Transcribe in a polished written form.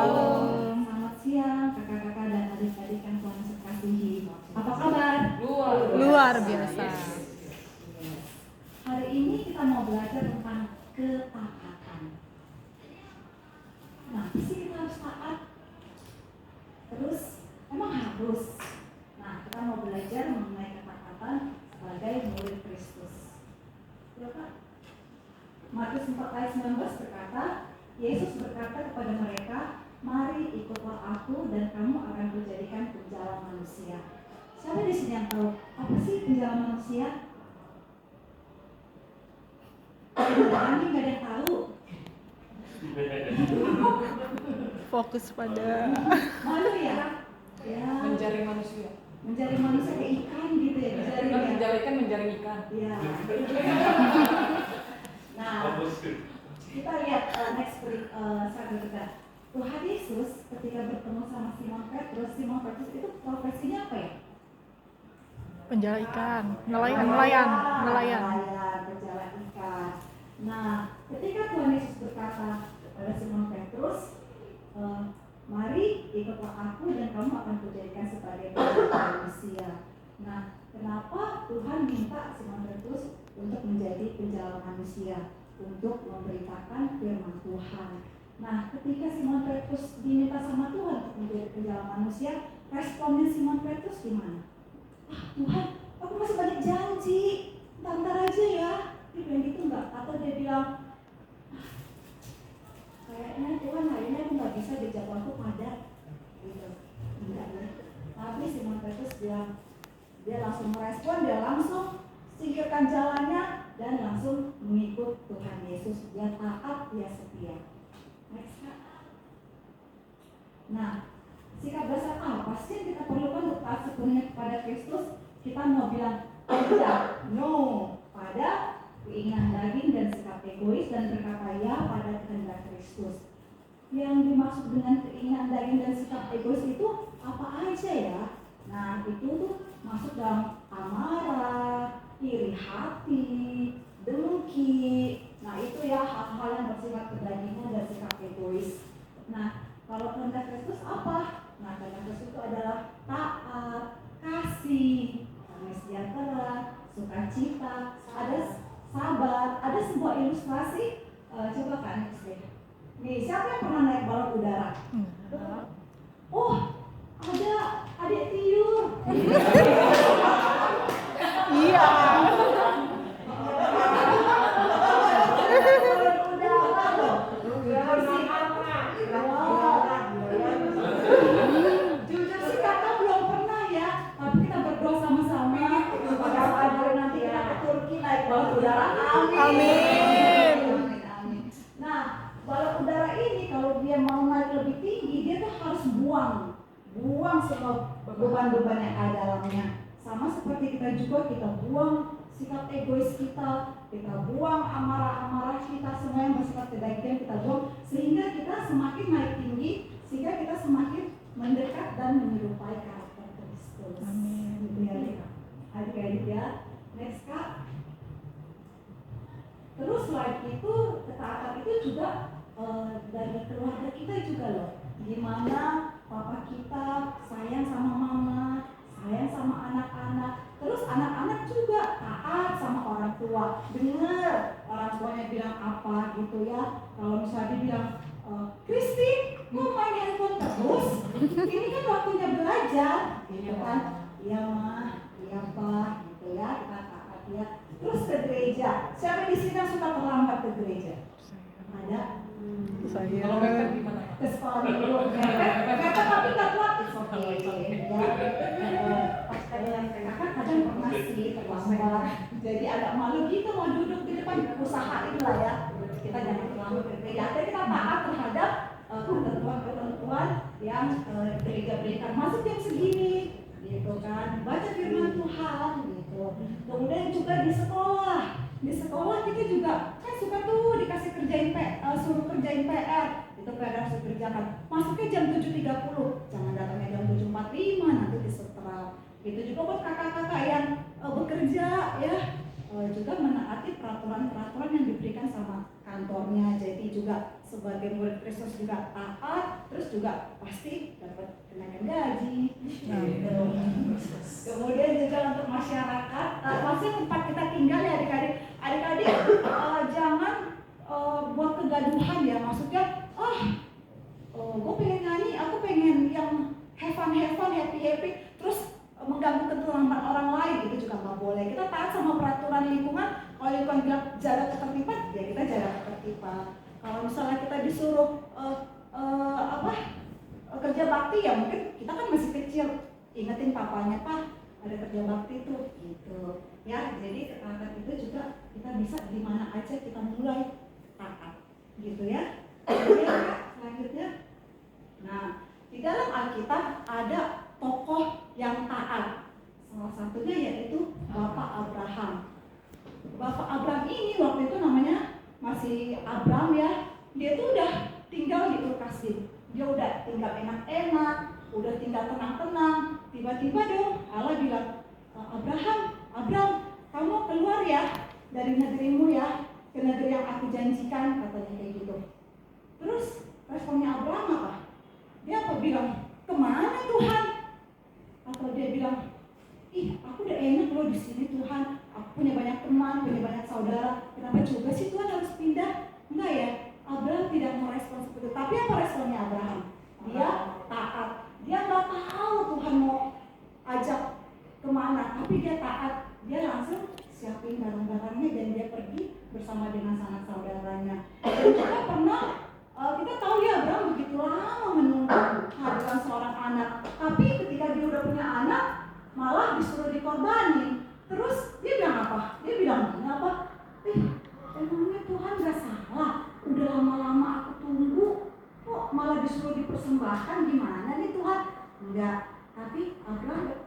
Shalom. Selamat siang kakak-kakak dan adik-adik yang Tuhan kasihi. Apa kabar? Luar biasa. Hari ini kita mau belajar tentang ketaatan. Nah, sih kita harus taat. Terus emang harus. Nah, kita mau belajar mengenai ketaatan sebagai murid Kristus. Ya Pak? Matius 4 ayat 19 berkata, Yesus berkata kepada mereka, mari ikutlah aku dan kamu akan kujadikan penjala manusia. Siapa di sini yang tahu apa sih penjala manusia? Kami nggak ada yang tahu. Fokus pada Malu ya? Ya. Menjaring manusia. Menjaring manusia kayak ikan gitu ya? Menjaring ikan. Ya. Nah, kita lihat next slide kita. Tuhan Yesus ketika bertemu sama Simon Petrus itu profesinya apa ya? penjala ikan, nelayan. Penjala ikan. Nah, ketika Tuhan Yesus berkata kepada Simon Petrus, mari ikutlah aku dan kamu akan kujadikan sebagai penjala manusia. Nah, kenapa Tuhan minta Simon Petrus untuk menjadi penjala manusia, untuk memberitakan firman Tuhan? Nah, ketika Simon Petrus diminta sama Tuhan untuk menjadi penjala manusia, responnya Simon Petrus gimana? Tuhan, aku masih banyak janji, ntar aja ya. Dia bilang gitu enggak? Atau dia bilang, kayaknya Tuhan hari ini aku nggak bisa di jadwalku padat, gitu. Enggak ya. Tapi Simon Petrus bilang, dia langsung merespon, dia langsung singkirkan jalannya dan langsung mengikut Tuhan Yesus. Dia taat, dia setia. Next. Nah, sikap dasar apa sih yang kita perlukan untuk taat sepenuhnya kepada Kristus? Kita mau bilang tidak, no pada keinginan daging dan sikap egois dan berkata ya pada kehendak Kristus. Yang dimaksud dengan keinginan daging dan sikap egois itu apa aja ya? Nah, itu tuh masuk dalam amarah, iri hati, dengki. Nah, itu ya hal-hal yang bersifat kedagingan dan sikap egois. Nah, kalau kehendak Kristus apa? Nah, kehendak Kristus itu adalah taat, kasih, damai sejahtera, sukacita, ada sabar. Ada sebuah ilustrasi, coba kan nih, siapa yang pernah naik balon udara? Oh, ada adik Tiur. Iya. Jujur sih kakak belum pernah ya, tapi kita berdoa sama-sama. Agar nanti kita ke Turki naik balon udara. Amin. Nah, balon udara ini kalau dia mau naik lebih tinggi, dia tuh harus buang semua beban-beban yang ada dalamnya. Sama seperti kita juga, kita buang sikap egois kita buang amarah-amarah kita, semua yang bersifat kedagingan kita buang, sehingga kita semakin naik tinggi, sehingga kita semakin mendekat dan menyerupai karakter Kristus. Amin. Gitu ya, adik-adik ya. Next Kak. Terus selain itu, ketaatan itu juga dari keluarga kita juga loh. Gimana papa kita sayang sama mama, sayang sama anak-anak. Terus anak-anak juga taat sama orang tua. Dengar orang tuanya bilang apa gitu ya. Kalau misalnya dia bilang, Kristi, mau main handphone terus? Ini kan waktunya belajar, gitu kan? Iya mah, iya pak, gitu ya. Kita taat ya. Terus ke gereja. Siapa di sini yang suka terlambat ke gereja? Ada? Saya. Kalau mepet gimana? Ke sekolah dulu. Mepet tapi nggak telat. It's okay. Ya. Kakak kadang pernah sih terlambat. Jadi agak malu gitu mau duduk di depan usaha itulah ya. Kita jangan terlambat ke gereja. Tapi kita taat terhadap ketentuan-ketentuan yang gereja berikan. Masuk jam segini, gitu kan. Baca firman Tuhan, gitu. Kemudian juga di sekolah. Di sekolah kita juga kan suka tuh dikasih suruh kerjain PR. Itu PR harus dikerjakan. Masuknya jam 7.30, jangan datangnya jam 7.45, nanti disetrap. Itu juga buat kakak-kakak yang bekerja ya, juga menaati peraturan-peraturan yang diberikan sama kantornya. Jadi juga sebagai murid Kristus juga taat, terus juga pasti dapat kenaikan gaji. Gitu. Kemudian juga untuk masyarakat, maksudnya tempat kita tinggal ya adik-adik, jangan buat kegaduhan ya, maksudnya gue pengen nyanyi, aku pengen yang have fun, happy, terus mengganggu ketentraman orang lain, itu juga nggak boleh. Kita taat sama peraturan lingkungan. Kalau lingkungan bilang jaga ketertiban, ya kita jaga ketertiban. Kalau misalnya kita disuruh kerja bakti, ya mungkin kita kan masih kecil, ingetin papanya, Pak ada kerja bakti tuh, gitu. Ya, jadi ketaatan itu juga kita bisa di mana aja kita mulai taat, gitu ya. Kemudian Kak, selanjutnya, nah di dalam Alkitab ada tokoh yang taat. Salah satunya yaitu Bapak Abraham. Bapak Abraham ini waktu itu namanya masih Abram ya. Dia tuh udah tinggal di Ur Kasdim. Dia udah tinggal enak-enak, udah tinggal tenang-tenang. Tiba-tiba dong Allah bilang, Abram, kamu keluar ya dari negerimu ya, ke negeri yang aku janjikan, katanya kayak gitu. Terus responnya Abraham apa? Dia apa bilang, kemana Tuhan? Atau dia bilang, aku udah enak loh di sini Tuhan. Aku punya banyak teman, punya banyak saudara. Kenapa juga sih Tuhan harus pindah? Enggak ya. Abraham tidak mau respon seperti itu. Tapi apa responnya Abraham? Dia taat. Dia nggak tahu Tuhan mau ajak kemana, tapi dia taat. Dia langsung siapin barang-barangnya dan dia pergi bersama dengan sanak saudaranya. Dan juga pernah kita tahu ya Abraham begitu lama menunggu kehadiran seorang anak. Tapi ketika dia udah punya anak, malah disuruh dikorbanin. Terus dia bilang apa? Dia bilang apa? Emangnya Tuhan gak salah? Udah lama-lama aku tunggu, kok malah disuruh dipersembahkan, gimana nih Tuhan? Enggak, tapi Abraham